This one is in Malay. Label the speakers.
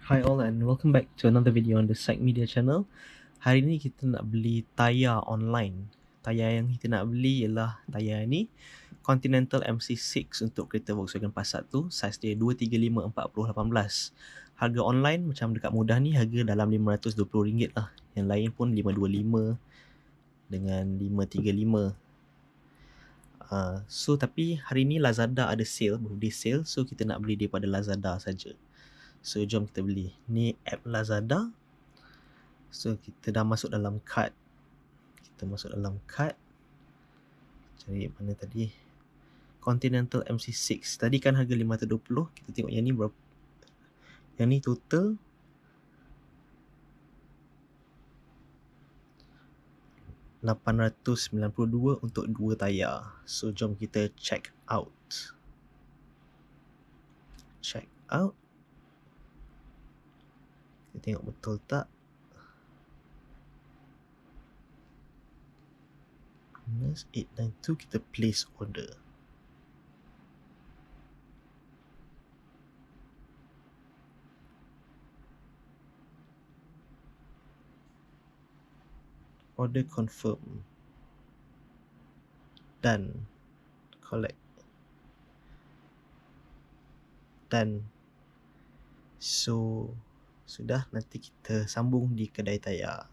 Speaker 1: Hi all and welcome back to another video on the Psych Media channel. Hari ni kita nak beli Tayar online. Tayar yang kita nak beli ialah Tayar ni Continental MC6 untuk kereta Volkswagen Passat tu. Saiz dia 235/40/18. Harga online macam dekat Mudah ni harga dalam RM520 lah. Yang lain pun 525 dengan 535. Tapi hari ni Lazada ada sale, birthday sale. So kita nak beli daripada Lazada saja. So jom kita beli. Ni app Lazada. So kita dah masuk dalam cart. Cari mana tadi? Continental MC6. Tadi kan harga 520. Kita tengok yang ni berapa. Yang ni total RM892 untuk 2 tayar. So jom kita check out. Kita tengok betul tak. Minus 892, kita place order. Order confirm. Done. Collect. Done. So sudah, nanti kita sambung di kedai tayar.